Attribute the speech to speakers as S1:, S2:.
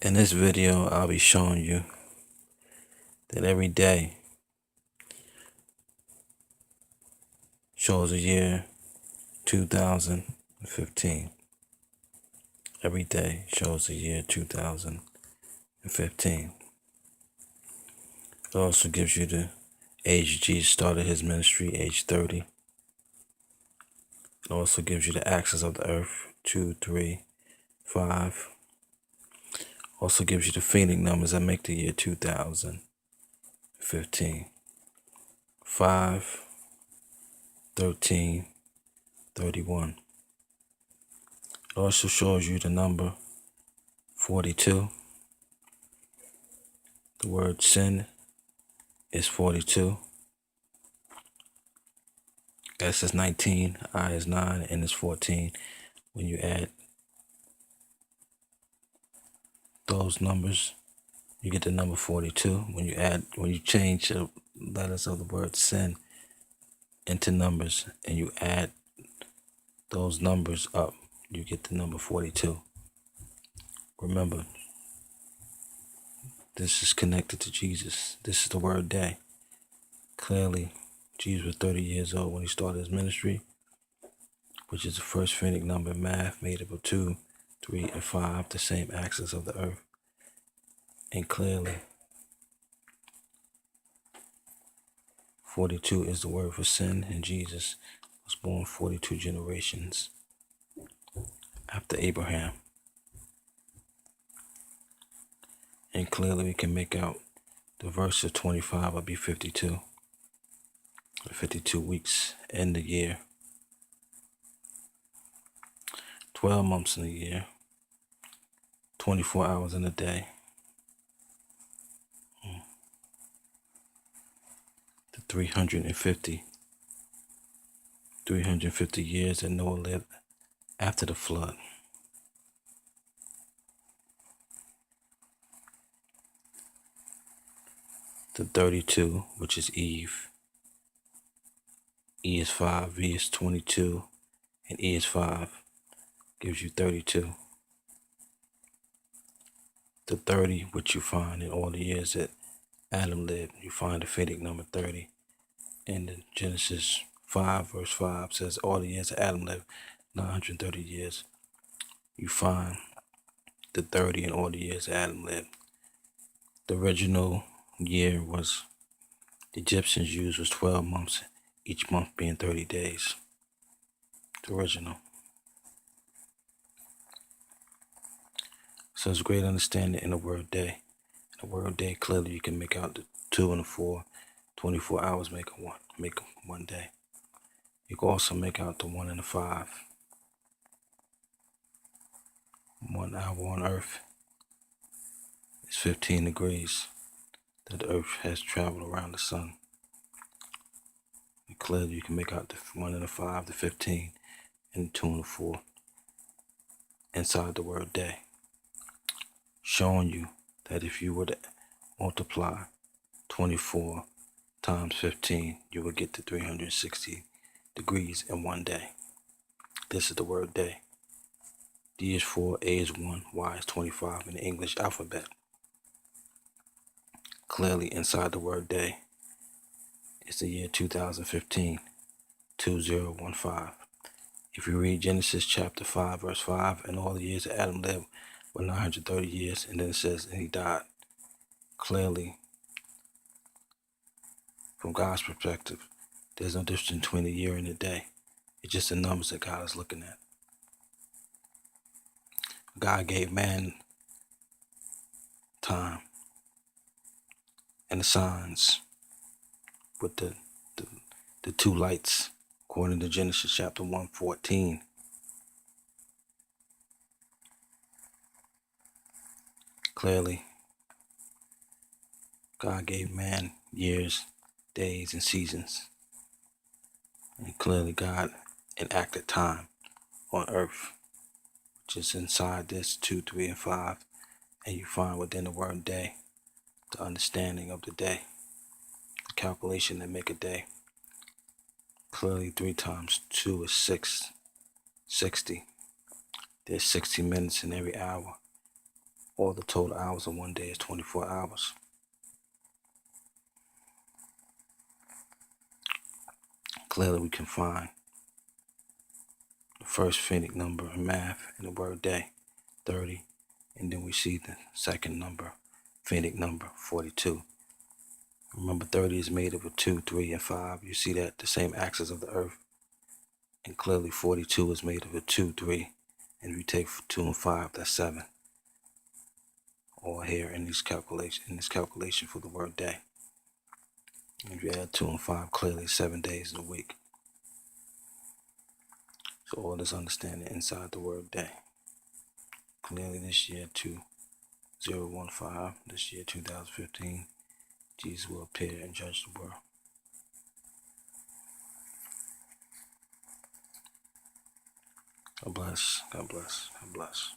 S1: In this video, I'll be showing you that every day shows the year 2015. Every day shows the year 2015. It also gives you the age Jesus started his ministry, age 30. It also gives you the axis of the earth, 2, 3, 5. Also gives you the Phoenix numbers that make the year 2015. 5, 13, 31. It also shows you the number 42. The word sin is 42. S is 19, I is 9, N is 14. When you add those numbers, you get the number 42. When you change the letters of the word sin into numbers and you add those numbers up, you get the number 42. Remember, this is connected to Jesus. This is the word day. Clearly, Jesus was 30 years old when he started his ministry, which is the first Phoenix number in math, made up of 2, 3, and 5, the same axis of the earth. And clearly, 42 is the word for sin, and Jesus was born 42 generations after Abraham. And clearly we can make out the verse of 25 will be 52. 52 weeks in the year. 12 months in a year. 24 hours in a day. The 350 years that Noah lived after the flood. The 32, which is Eve. E is 5, V is 22, and E is 5, gives you 32. The 30, which you find in all the years that Adam lived, you find the Phoenix number 30. And in Genesis 5, verse 5 says all the years that Adam lived, 930 years. You find the 30 in all the years that Adam lived. The original year was, the Egyptians used was 12 months, each month being 30 days. The original. So it's great understanding in the word day. In the word day, clearly you can make out the 2 and the 4. 24 hours make one day. You can also make out the 1 and the 5. 1 hour on Earth is 15 degrees that the Earth has traveled around the sun. And clearly you can make out the 1 and the 5, the 15, and the 2 and the 4 inside the word day, showing you that if you were to multiply 24 times 15, you will get to 360 degrees in one day. This is the word day. D is 4, A is 1, Y is 25 in the English alphabet. Clearly inside the word day is the year 2015, 2015. If you read Genesis chapter 5, verse 5, and all the years that Adam lived were 930 years, and then it says, and he died. Clearly, from God's perspective, there's no difference between a year and a day. It's just the numbers that God is looking at. God gave man time and the signs with the 2 lights, according to Genesis chapter 1:14. Clearly, God gave man years, days, and seasons. And clearly God enacted time on earth, which is inside this 2, 3, and 5. And you find within the word day the understanding of the day, the calculation that make a day. Clearly 3 times 2 is 6, 60. There's 60 minutes in every hour. or the total hours of one day is 24 hours. Clearly we can find the first finite number in math in the word day, 30, and then we see the second number, finite number, 42. Remember, 30 is made up of 2, 3, and 5. You see that, the same axis of the earth. And clearly 42 is made up of 2, 3, and if you take 2 and 5, that's 7. All here in this calculation for the word day. And if you add 2 and 5, clearly 7 days in a week. So all this understanding inside the word day. Clearly this year 2015, this year 2015, Jesus will appear and judge the world. God bless, God bless, God bless.